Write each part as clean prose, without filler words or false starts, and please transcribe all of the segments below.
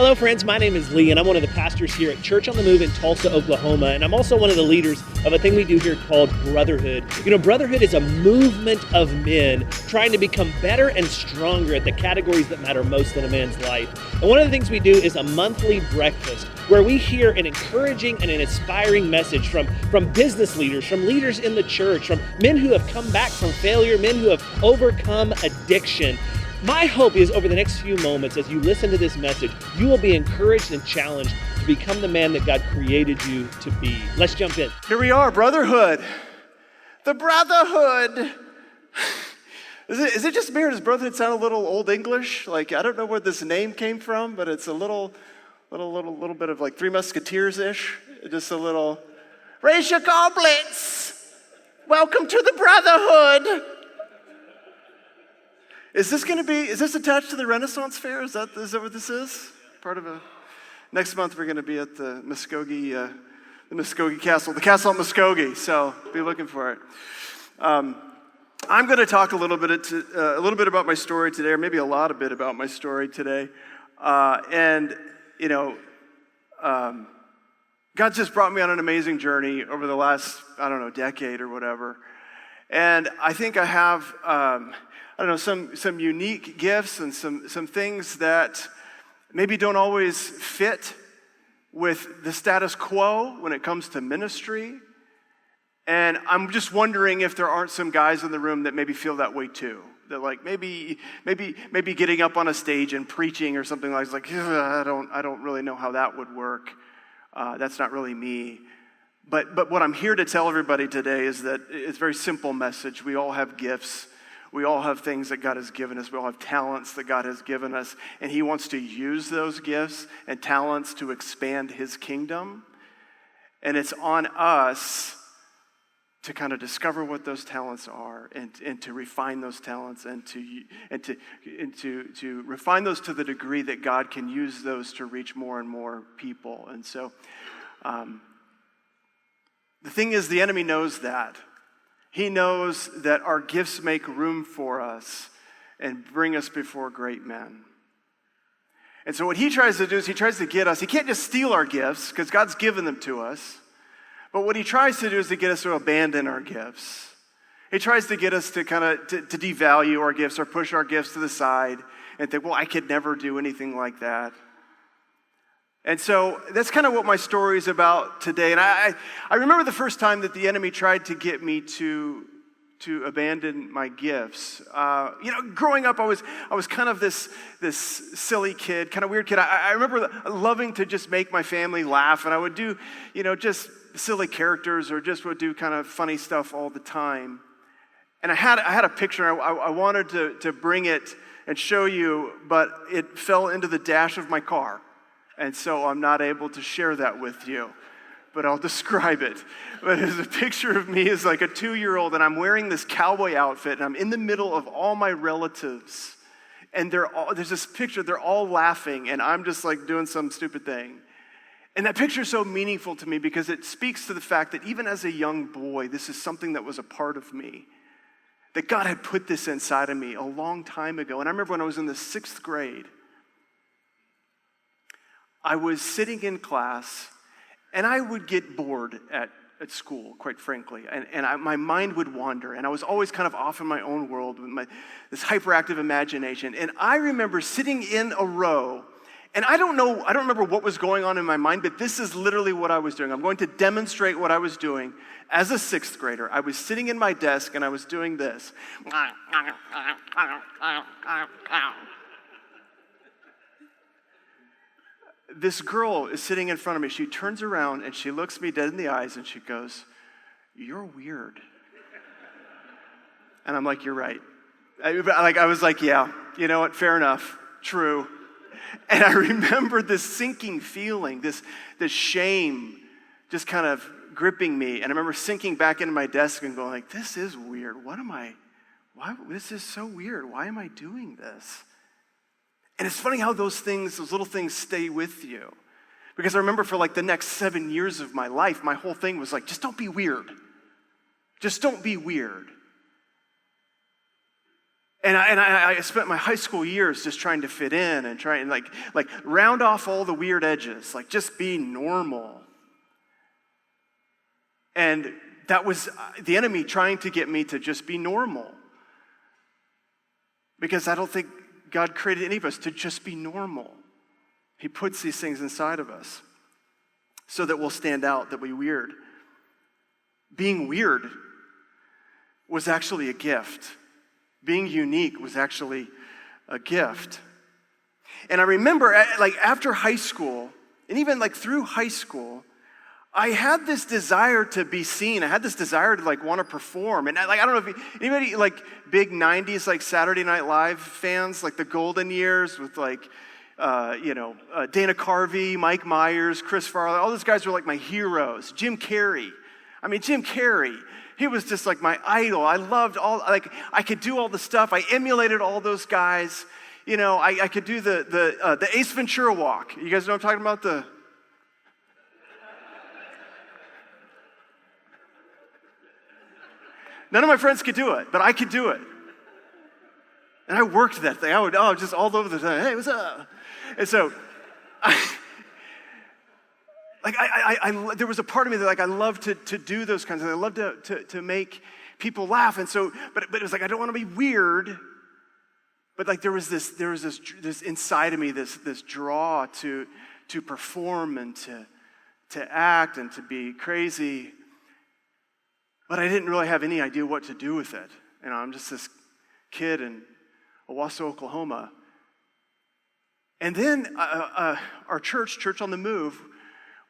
Hello, friends. My name is Lee, and I'm one of the pastors here at Church on the Move in Tulsa, Oklahoma, and I'm also one of the leaders of a thing we do here called Brotherhood. You know, Brotherhood is a movement of men trying to become better and stronger at the categories that matter most in a man's life. And one of the things we do is a monthly breakfast where we hear an encouraging and an inspiring message from business leaders, from leaders in the church, from men who have come back from failure, men who have overcome addiction. My hope is over the next few moments, as you listen to this message, you will be encouraged and challenged to become the man that God created you to be. Let's jump in. Here we are, Brotherhood. The Brotherhood. Is it just me, or does Brotherhood sound a little Old English? Like, I don't know where this name came from, but it's a little bit of like Three Musketeers-ish. Just a little, raise your goblets. Welcome to the Brotherhood. Is this attached to the Renaissance Fair? Is that what this is? Next month we're going to be at the Muskogee Castle, the castle at Muskogee, so be looking for it. I'm going to talk a little bit about my story today, or maybe a lot of bit about my story today. God just brought me on an amazing journey over the last, decade or whatever. And I think I have some unique gifts and some things that maybe don't always fit with the status quo when it comes to ministry. And I'm just wondering if there aren't some guys in the room that maybe feel that way too. That like maybe getting up on a stage and preaching or something like I don't really know how that would work. That's not really me. But what I'm here to tell everybody today is that it's a very simple message. We all have gifts. We all have things that God has given us. We all have talents that God has given us. And He wants to use those gifts and talents to expand His kingdom. And it's on us to kind of discover what those talents are and to refine those talents and to refine those to the degree that God can use those to reach more and more people. And so the thing is, the enemy knows that. He knows that our gifts make room for us and bring us before great men. And so what he tries to do is he tries to get us, he can't just steal our gifts because God's given them to us. But what he tries to do is to get us to abandon our gifts. He tries to get us to kind of to devalue our gifts or push our gifts to the side and think, well, I could never do anything like that. And so that's kind of what my story is about today. And I remember the first time that the enemy tried to get me to abandon my gifts. Growing up, I was kind of this silly kid, kind of weird kid. I remember loving to just make my family laugh, and I would do, just silly characters or just would do kind of funny stuff all the time. And I had a picture. I wanted to bring it and show you, but it fell into the dash of my car. And so I'm not able to share that with you, but I'll describe it. But it's a picture of me as like a 2-year-old, and I'm wearing this cowboy outfit, and I'm in the middle of all my relatives. And there's this picture, they're all laughing, and I'm just like doing some stupid thing. And that picture is so meaningful to me because it speaks to the fact that even as a young boy, this is something that was a part of me. That God had put this inside of me a long time ago. And I remember when I was in the 6th grade, I was sitting in class, and I would get bored at school, quite frankly, and my mind would wander, and I was always kind of off in my own world with this hyperactive imagination. And I remember sitting in a row, and I don't remember what was going on in my mind, but this is literally what I was doing. I'm going to demonstrate what I was doing as a 6th grader. I was sitting in my desk, and I was doing this. This girl is sitting in front of me. She turns around and she looks me dead in the eyes and she goes, "You're weird." And I'm like, "You're right." I was like, "Yeah, you know what? Fair enough. True." And I remember this sinking feeling, this shame just kind of gripping me. And I remember sinking back into my desk and going like, "This is weird. This is so weird. Why am I doing this?" And it's funny how those little things stay with you. Because I remember for like the next 7 years of my life, my whole thing was like, just don't be weird. Just don't be weird. And I spent my high school years just trying to fit in and trying like round off all the weird edges, like just be normal. And that was the enemy trying to get me to just be normal. Because I don't think God created any of us to just be normal. He puts these things inside of us so that we'll stand out, that we're weird. Being weird was actually a gift. Being unique was actually a gift. And I remember, like after high school, and even like through high school, I had this desire to be seen. I had this desire to like want to perform. And I don't know if anybody like big 90s like Saturday Night Live fans, like the golden years with like, Dana Carvey, Mike Myers, Chris Farley, all those guys were like my heroes. Jim Carrey. He was just like my idol. I loved I could do all the stuff. I emulated all those guys. You know, I could do the Ace Ventura walk. You guys know what I'm talking about? None of my friends could do it, but I could do it. And I worked that thing. I would, just all over the time. Hey, what's up? And so, there was a part of me that like I loved to do those kinds of things. I loved to make people laugh. And so, but it was like I don't want to be weird. But like there was this inside of me this draw to perform and to act and to be crazy. But I didn't really have any idea what to do with it. You know, I'm just this kid in Owasso, Oklahoma. And then our church on the Move,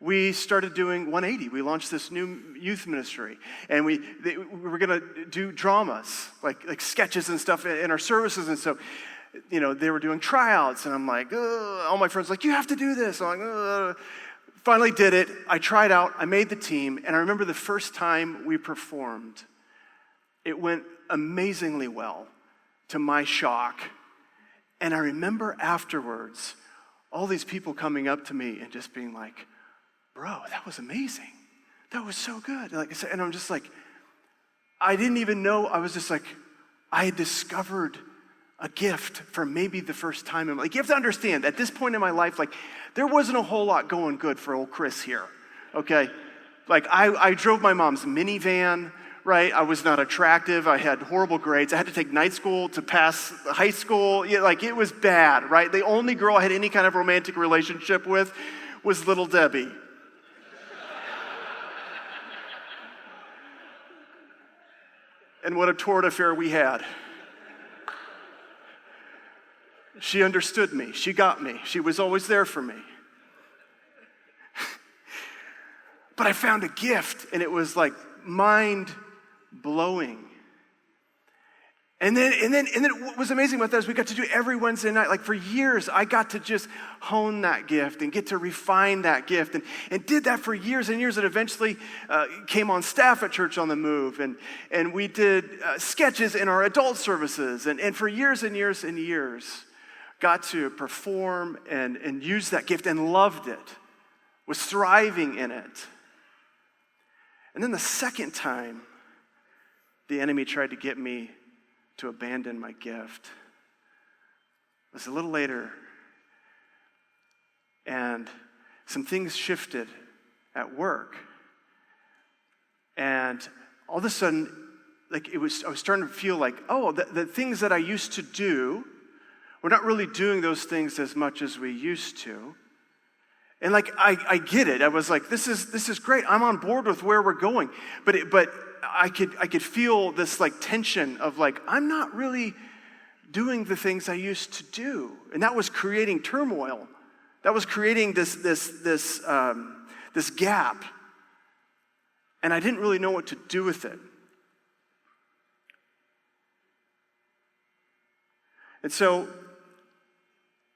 we started doing 180. We launched this new youth ministry. And we were going to do dramas, like sketches and stuff in our services. And so, you know, they were doing tryouts. And I'm like, all my friends were like, you have to do this. I'm like, Finally did it. I tried out. I made the team. And I remember the first time we performed, it went amazingly well, to my shock. And I remember afterwards, all these people coming up to me and just being like, bro, that was amazing. That was so good. And I'm just like, I didn't even know. I was just like, I had discovered a gift for maybe the first time. Like, you have to understand, at this point in my life, like, there wasn't a whole lot going good for old Chris here, okay? Like, I drove my mom's minivan, right? I was not attractive. I had horrible grades. I had to take night school to pass high school. Yeah, like, it was bad, right? The only girl I had any kind of romantic relationship with was Little Debbie. And what a torrid affair we had. She understood me. She got me. She was always there for me. But I found a gift, and it was like mind-blowing. And then what was amazing about that is we got to do every Wednesday night. Like for years, I got to just hone that gift and get to refine that gift and did that for years and years, and eventually came on staff at Church on the Move. And we did sketches in our adult services. And for years and years and years, got to perform and use that gift and loved it, was thriving in it. And then the second time, the enemy tried to get me to abandon my gift. It was a little later, and some things shifted at work. And all of a sudden, I was starting to feel like, the things that I used to do, we're not really doing those things as much as we used to. And like, I get it. I was like, this is great. I'm on board with where we're going. But I could feel this like tension of like, I'm not really doing the things I used to do. And that was creating turmoil. That was creating this gap. And I didn't really know what to do with it. And so,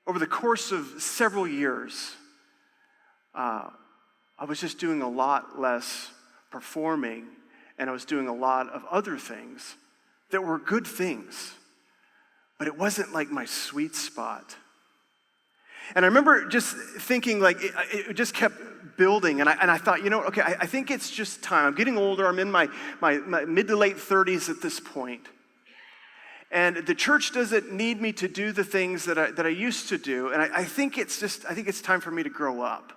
over the course of several years, I was just doing a lot less performing, and I was doing a lot of other things that were good things, but it wasn't like my sweet spot. And I remember just thinking, like, it just kept building, and I thought, okay, I think it's just time. I'm getting older. I'm in my mid to late 30s at this point. And the church doesn't need me to do the things that I used to do. And I think it's time for me to grow up.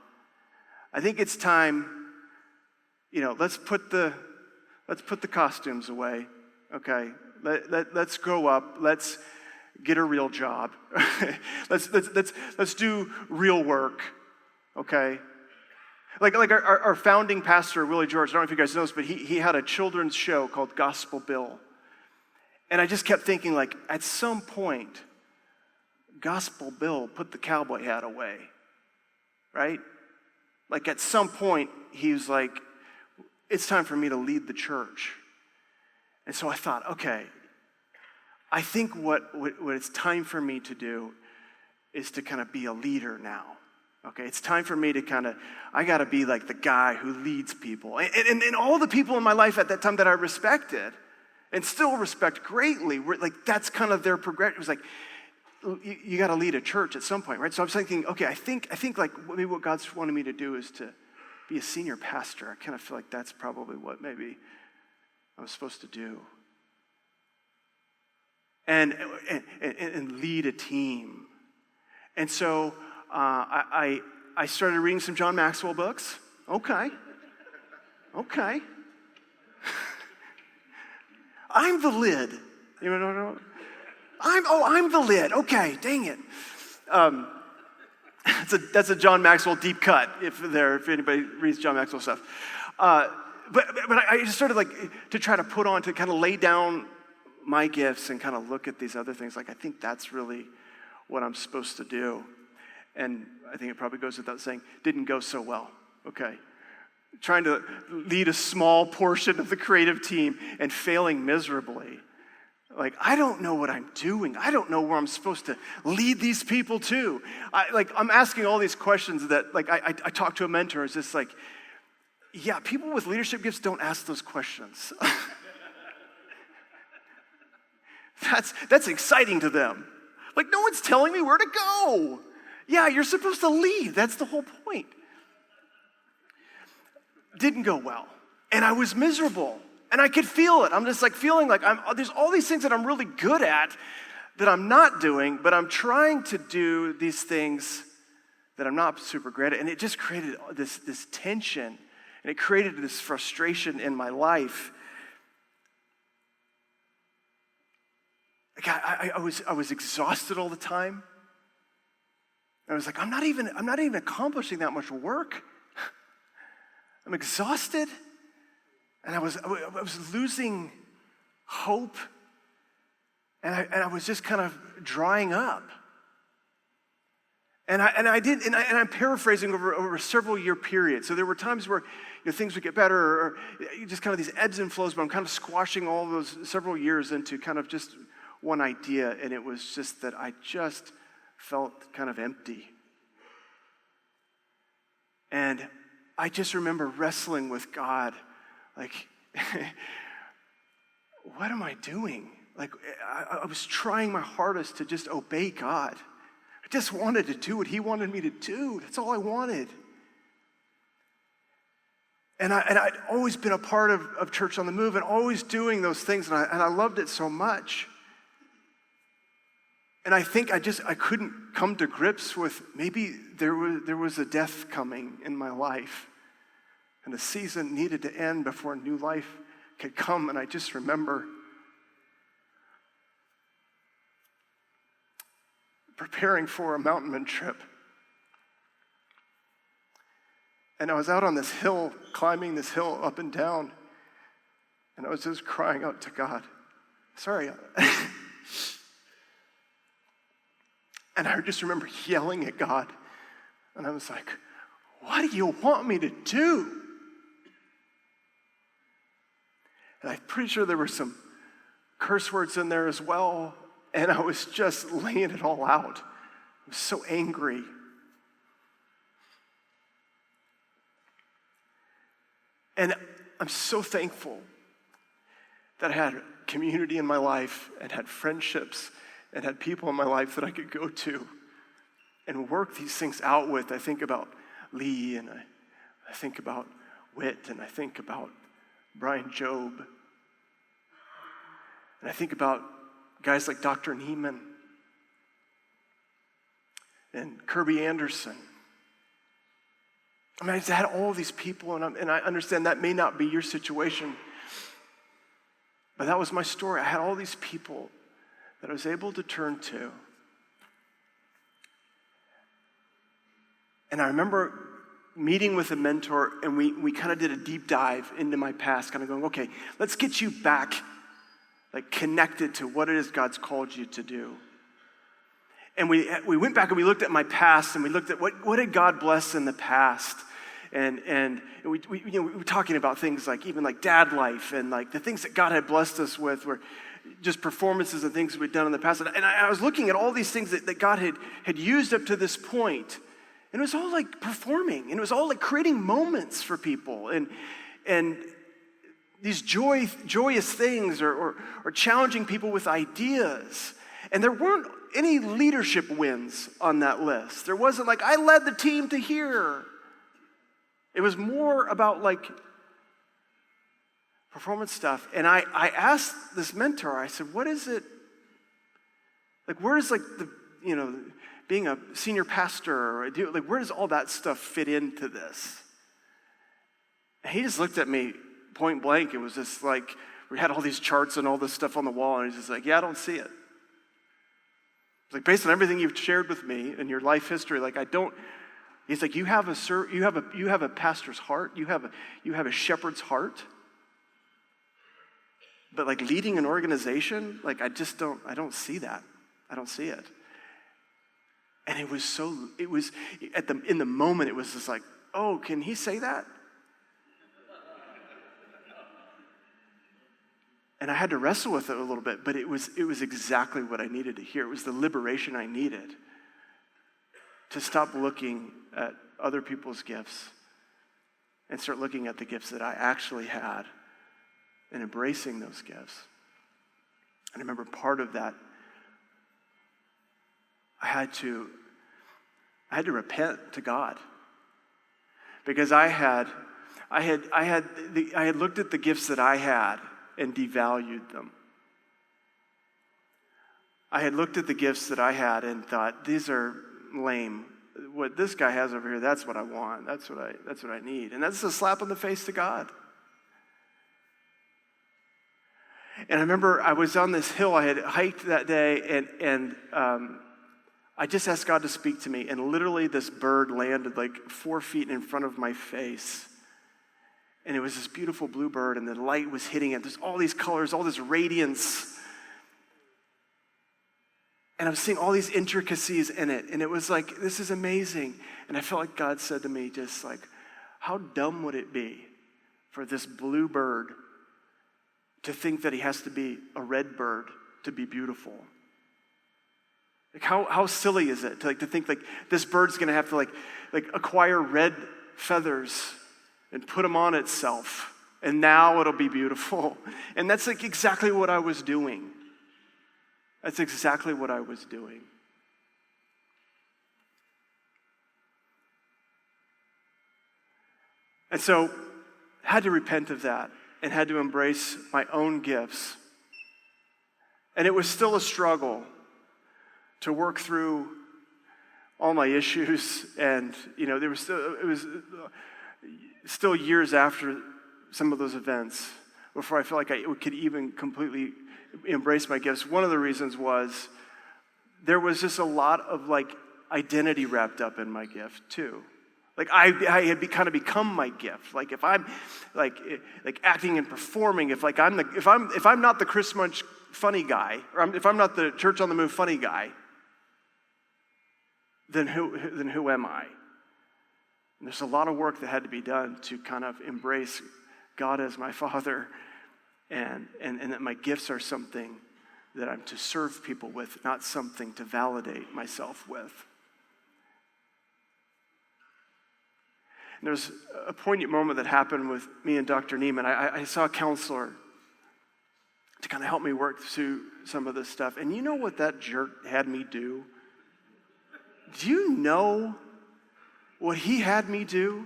I think it's time, let's put the costumes away, okay? Let's grow up. Let's get a real job. let's do real work, okay? Like our founding pastor, Willie George, I don't know if you guys know this, but he had a children's show called Gospel Bill. And I just kept thinking, like, at some point, Gospel Bill put the cowboy hat away, right? Like, at some point, he was like, it's time for me to lead the church. And so I thought, okay, I think what it's time for me to do is to kind of be a leader now. Okay, it's time for me to I got to be like the guy who leads people. And all the people in my life at that time that I respected and still respect greatly, were like, that's kind of their progression. It was like, you got to lead a church at some point, right? So I was thinking, okay, I think like maybe what God's wanted me to do is to be a senior pastor. I kind of feel like that's probably what maybe I was supposed to do. And lead a team. And so I started reading some John Maxwell books. Okay. I'm the lid. You know? I'm the lid. Okay, dang it. That's a John Maxwell deep cut. If anybody reads John Maxwell stuff, but I just started to try to put on to kind of lay down my gifts and kind of look at these other things. Like, I think that's really what I'm supposed to do. And I think it probably goes without saying, didn't go so well. Okay. Trying to lead a small portion of the creative team and failing miserably. Like, I don't know what I'm doing. I don't know where I'm supposed to lead these people to. I'm asking all these questions that, I talk to a mentor. It's just like, yeah, people with leadership gifts don't ask those questions. That's exciting to them. Like, no one's telling me where to go. Yeah, you're supposed to lead. That's the whole point. Didn't go well. And I was miserable. And I could feel it. I'm just feeling like there's all these things that I'm really good at that I'm not doing, but I'm trying to do these things that I'm not super great at. And it just created this tension. And it created this frustration in my life. Like I was exhausted all the time. And I was like, I'm not even accomplishing that much work. I'm exhausted. And I was losing hope. And I was just kind of drying up. And I'm paraphrasing over a several year period. So there were times where things would get better, or just kind of these ebbs and flows, but I'm kind of squashing all those several years into kind of just one idea, and it was just that I just felt kind of empty. And I just remember wrestling with God, like, what am I doing? Like, I was trying my hardest to just obey God. I just wanted to do what He wanted me to do. That's all I wanted. And I'd always been a part of Church on the Move and always doing those things, and I loved it so much. And I think I couldn't come to grips with maybe there was a death coming in my life. And a season needed to end before a new life could come. And I just remember preparing for a mountain trip. And I was out on this hill, climbing this hill up and down. And I was just crying out to God. Sorry. And I just remember yelling at God. And I was like, what do you want me to do? And I'm pretty sure there were some curse words in there as well. And I was just laying it all out. I was so angry. And I'm so thankful that I had community in my life and had friendships and had people in my life that I could go to and work these things out with. I think about Lee, and I think about Whit, and I think about Brian Job. And I think about guys like Dr. Neiman and Kirby Anderson. I mean, I just had all these people, and I understand that may not be your situation, but that was my story. I had all these people that I was able to turn to. And I remember meeting with a mentor, and we kind of did a deep dive into my past, kind of going, okay, let's get you back, like connected to what it is God's called you to do. And we went back and we looked at my past, and we looked at what did God bless in the past. And we were talking about things like even like dad life, and like the things that God had blessed us with were just performances and things we'd done in the past. And I was looking at all these things that God had used up to this point. And it was all like performing, and it was all like creating moments for people, and these joyous things, or challenging people with ideas. And there weren't any leadership wins on that list. There wasn't like, I led the team to here. It was more about like performance stuff. And I asked this mentor, I said, what is it, like where does like the, being a senior pastor, or like where does all that stuff fit into this? And he just looked at me point blank. It was just like, we had all these charts and all this stuff on the wall, and he's just like, yeah, I don't see it. It's like, based on everything you've shared with me and your life history, like I don't. He's like, you have a pastor's heart, you have a shepherd's heart, but like leading an organization, like I don't see that. I don't see it. And in the moment, it was just like, oh, can he say that? And I had to wrestle with it a little bit, but it was exactly what I needed to hear. It was the liberation I needed to stop looking at other people's gifts and start looking at the gifts that I actually had and embracing those gifts. And I remember part of that, I had to repent to God, because I had looked at the gifts that I had and devalued them. I had looked at the gifts that I had and thought, these are lame. What this guy has over here, that's what I want. That's what I need. And that's a slap in the face to God. And I remember I was on this hill I had hiked that day, and I just asked God to speak to me, and literally this bird landed like 4 feet in front of my face. And it was this beautiful blue bird, and the light was hitting it. There's all these colors, all this radiance. And I was seeing all these intricacies in it. And it was like, this is amazing. And I felt like God said to me, just like, how dumb would it be for this blue bird to think that he has to be a red bird to be beautiful? Like how silly is it to think like this bird's gonna have to like acquire red feathers and put them on itself, and now it'll be beautiful. And that's like exactly what I was doing. That's exactly what I was doing. And so I had to repent of that and had to embrace my own gifts. And it was still a struggle to work through all my issues, and it was still years after some of those events before I felt like I could even completely embrace my gifts. One of the reasons was there was just a lot of like identity wrapped up in my gift too. Like I had kind of become my gift. Like if I'm like acting and performing, if I'm not the Chris Munch funny guy, or if I'm not the Church on the Move funny guy, then who am I? And there's a lot of work that had to be done to kind of embrace God as my Father, and that my gifts are something that I'm to serve people with, not something to validate myself with. And there's a poignant moment that happened with me and Dr. Neiman. I saw a counselor to kind of help me work through some of this stuff. And you know what that jerk had me do? Do you know what he had me do?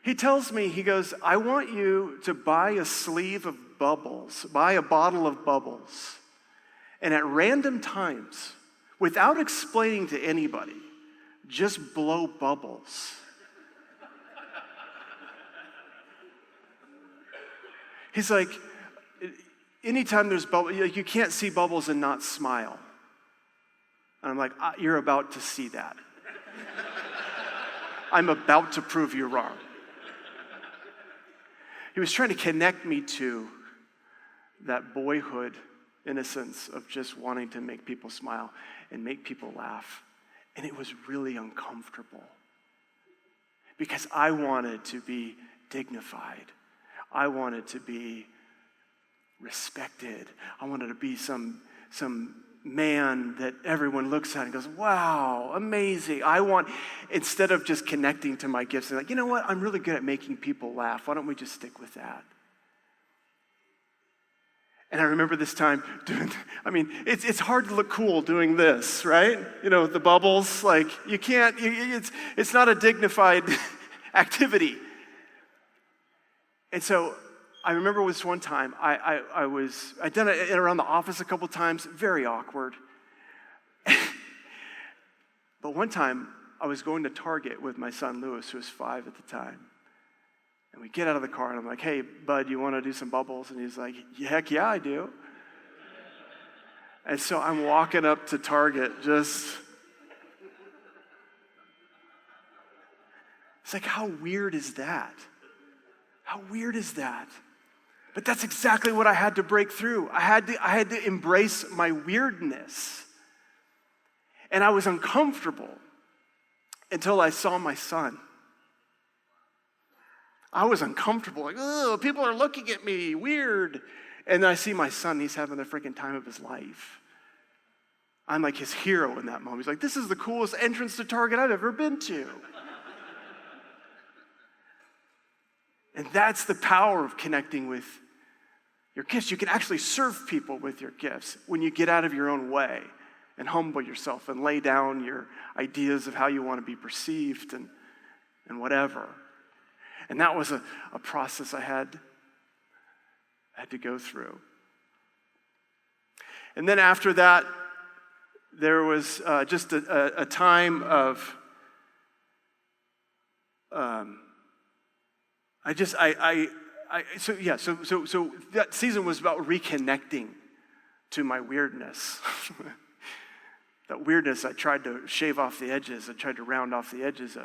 He tells me, he goes, I want you to buy a sleeve of bubbles, buy a bottle of bubbles, and at random times, without explaining to anybody, just blow bubbles. He's like, anytime there's bubbles, you can't see bubbles and not smile. And I'm like, you're about to see that. I'm about to prove you wrong. He was trying to connect me to that boyhood innocence of just wanting to make people smile and make people laugh. And it was really uncomfortable because I wanted to be dignified. I wanted to be respected. I wanted to be some man that everyone looks at and goes, wow, amazing. Instead of just connecting to my gifts and like, you know what, I'm really good at making people laugh. Why don't we just stick with that? And I remember this time it's hard to look cool doing this, right? The bubbles, like you can't, it's not a dignified activity. And so I remember this one time, I'd done it around the office a couple times, very awkward. But one time, I was going to Target with my son Lewis, who was 5 at the time. And we get out of the car, and I'm like, hey, bud, you want to do some bubbles? And he's like, heck yeah, I do. And so I'm walking up to Target, it's like, how weird is that? How weird is that? But that's exactly what I had to break through. I had to embrace my weirdness. And I was uncomfortable until I saw my son. I was uncomfortable, like, oh, people are looking at me, weird. And then I see my son, he's having the freaking time of his life. I'm like his hero in that moment. He's like, this is the coolest entrance to Target I've ever been to. And that's the power of connecting with your gifts. You can actually serve people with your gifts when you get out of your own way and humble yourself and lay down your ideas of how you want to be perceived and whatever. And that was a process I had to go through. And then after that, there was just a time of So that season was about reconnecting to my weirdness. That weirdness, I tried to shave off the edges. I tried to round off the edges.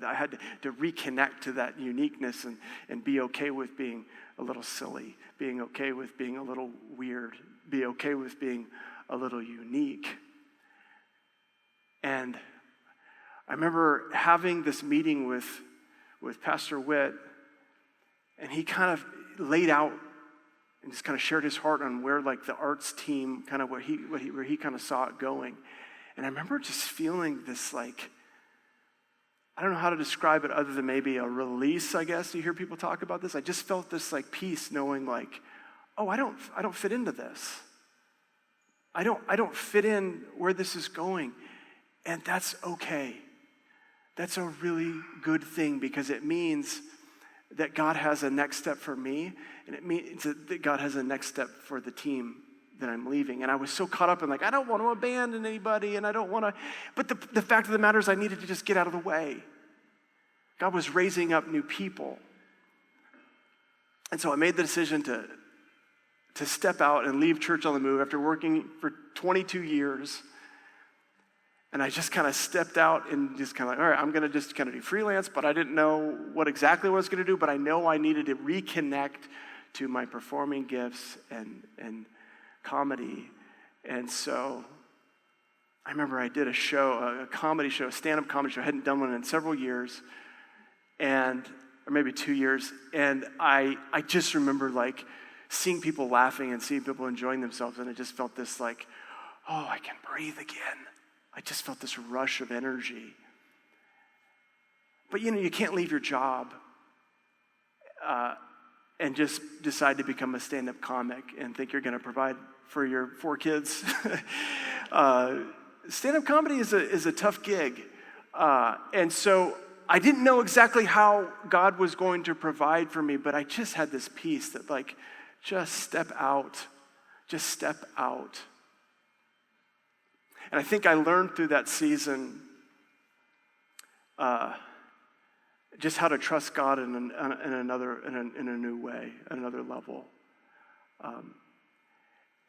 I had to reconnect to that uniqueness and be okay with being a little silly, being okay with being a little weird, be okay with being a little unique. And I remember having this meeting with Pastor Witt, and he kind of laid out and just kind of shared his heart on where like the arts team, kind of where he kind of saw it going. And I remember just feeling this like, I don't know how to describe it other than maybe a release, I guess. You hear people talk about this. I just felt this like peace knowing like, oh, I don't fit into this. I don't fit in where this is going. And that's okay. That's a really good thing because it means that God has a next step for me, and it means that God has a next step for the team that I'm leaving. And I was so caught up in like, I don't want to abandon anybody, and I don't want to, but the fact of the matter is I needed to just get out of the way. God was raising up new people. And so I made the decision to step out and leave Church on the Move after working for 22 years. And I just kind of stepped out and just kind of like, all right, I'm going to just kind of do freelance, but I didn't know what exactly what I was going to do, but I know I needed to reconnect to my performing gifts and comedy. And so I remember I did a comedy show, a stand-up comedy show. I hadn't done one in several years, or maybe 2 years. And I just remember like seeing people laughing and seeing people enjoying themselves. And I just felt this like, oh, I can breathe again. I just felt this rush of energy. But you can't leave your job and just decide to become a stand-up comic and think you're going to provide for your 4 kids. Stand-up comedy is a tough gig. And so I didn't know exactly how God was going to provide for me, but I just had this peace that like, just step out. And I think I learned through that season just how to trust God in a new way, another level.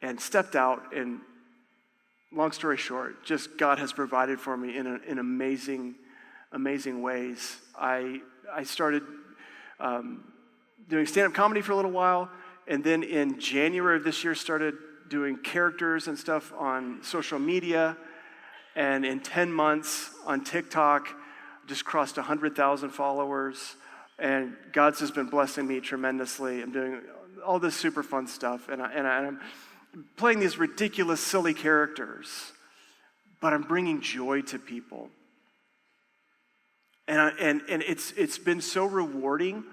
And stepped out, and long story short, just God has provided for me in amazing ways. I started doing stand-up comedy for a little while, and then in January of this year started doing characters and stuff on social media, and in 10 months on TikTok, just crossed 100,000 followers, and God's just been blessing me tremendously. I'm doing all this super fun stuff, and I'm playing these ridiculous, silly characters, but I'm bringing joy to people. And it's been so rewarding,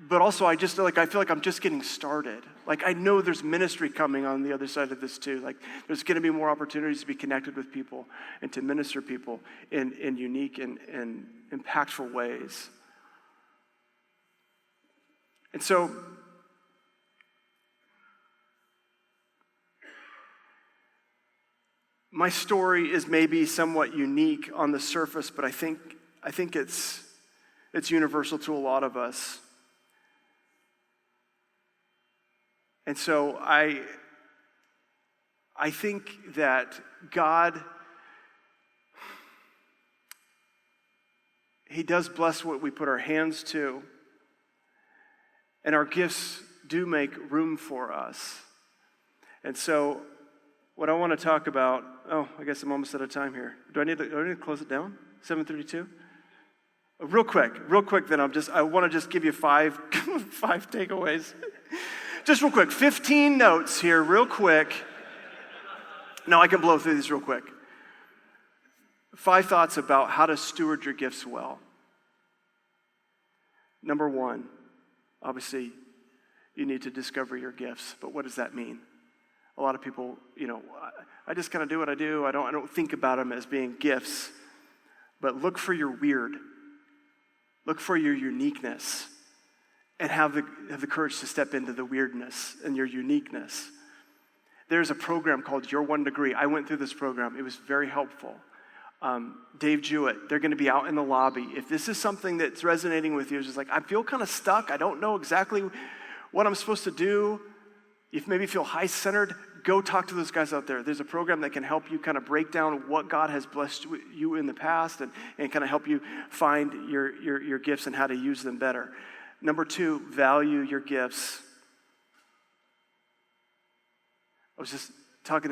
but also I feel like I'm just getting started. Like, I know there's ministry coming on the other side of this too. Like, there's going to be more opportunities to be connected with people and to minister people in unique and impactful ways. And so, my story is maybe somewhat unique on the surface, but I think it's universal to a lot of us. And so I think that God, He does bless what we put our hands to, and our gifts do make room for us. And so what I want to talk about, I guess I'm almost out of time here. Do I need to close it down? 7:32? Real quick, then I want to just give you five takeaways. Just real quick, 15 notes here, real quick. No, I can blow through these real quick. 5 thoughts about how to steward your gifts well. Number 1, obviously, you need to discover your gifts, but what does that mean? A lot of people, I just kind of do what I do. I don't think about them as being gifts, but look for your weird. Look for your uniqueness. And have the courage to step into the weirdness and your uniqueness. There's a program called Your 1 Degree. I went through this program. It was very helpful. Dave Jewett, they're going to be out in the lobby. If this is something that's resonating with you, it's just like, I feel kind of stuck. I don't know exactly what I'm supposed to do. If maybe feel high-centered, go talk to those guys out there. There's a program that can help you kind of break down what God has blessed you in the past and kind of help you find your gifts and how to use them better. Number 2, value your gifts. I was just talking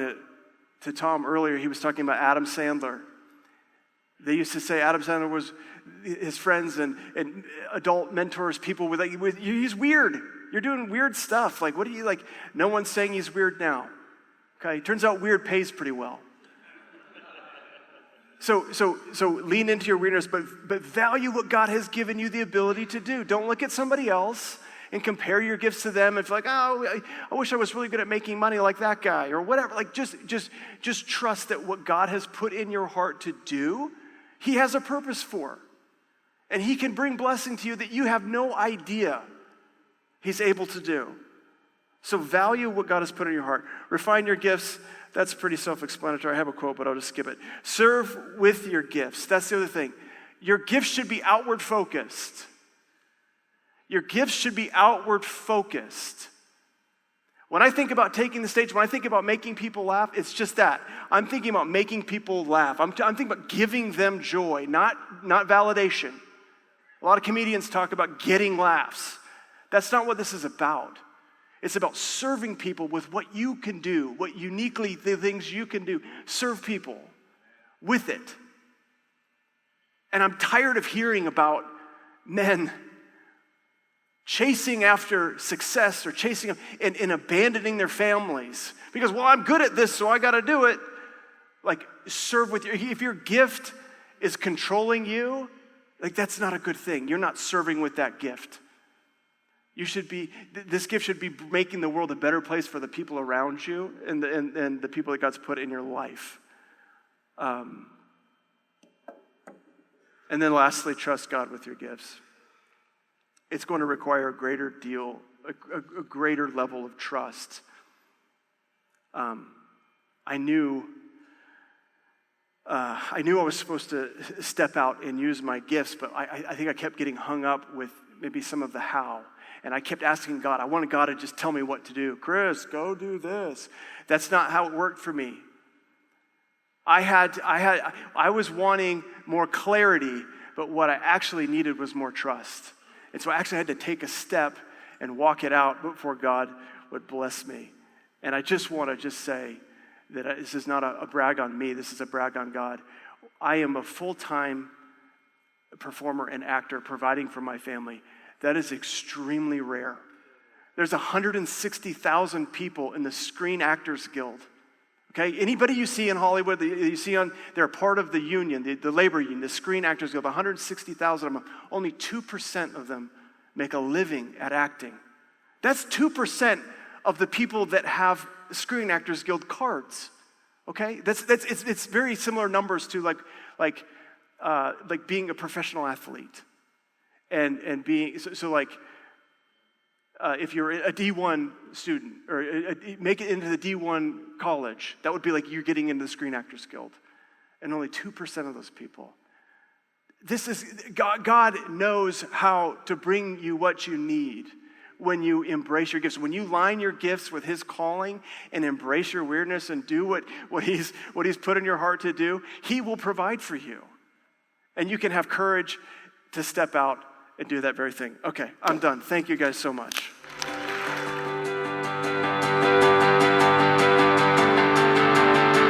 to Tom earlier. He was talking about Adam Sandler. They used to say Adam Sandler was his friends and adult mentors, people with he's weird. You're doing weird stuff. Like, what do you like? No one's saying he's weird now. Okay, turns out weird pays pretty well. So lean into your weirdness, but value what God has given you the ability to do. Don't look at somebody else and compare your gifts to them and feel like, I wish I was really good at making money like that guy or whatever. Like, just trust that what God has put in your heart to do, He has a purpose for. And He can bring blessing to you that you have no idea He's able to do. So value what God has put in your heart. Refine your gifts. That's pretty self-explanatory. I have a quote, but I'll just skip it. Serve with your gifts. That's the other thing. Your gifts should be outward focused. Your gifts should be outward focused. When I think about taking the stage, when I think about making people laugh, it's just that. I'm thinking about making people laugh. I'm thinking about giving them joy, not validation. A lot of comedians talk about getting laughs. That's not what this is about. It's about serving people with what you can do, what uniquely the things you can do. Serve people with it. And I'm tired of hearing about men chasing after success or chasing and abandoning their families. Because, I'm good at this, so I got to do it. Like, serve with if your gift is controlling you, like, that's not a good thing. You're not serving with that gift. This gift should be making the world a better place for the people around you and the people that God's put in your life. And then lastly, trust God with your gifts. It's going to require a greater level of trust. I knew I knew I was supposed to step out and use my gifts, but I think I kept getting hung up with maybe some of the how. And I kept asking God, I wanted God to just tell me what to do. Chris, go do this. That's not how it worked for me. I was wanting more clarity, but what I actually needed was more trust. And so I actually had to take a step and walk it out before God would bless me. And I just want to say that this is not a brag on me, this is a brag on God. I am a full-time performer and actor providing for my family. That is extremely rare. There's 160,000 people in the Screen Actors Guild. Okay, anybody you see in Hollywood, they're part of the union, the labor union, the Screen Actors Guild, 160,000 of them, only 2% of them make a living at acting. That's 2% of the people that have Screen Actors Guild cards. Okay, it's very similar numbers to like being a professional athlete, and being if you're a D1 student or make it into the D1 college, that would be like you're getting into the Screen Actors Guild, and only 2% of those people. This is God knows how to bring you what you need when you embrace your gifts. When you line your gifts with His calling and embrace your weirdness and do what He's put in your heart to do, He will provide for you. And you can have courage to step out and do that very thing. Okay, I'm done. Thank you guys so much.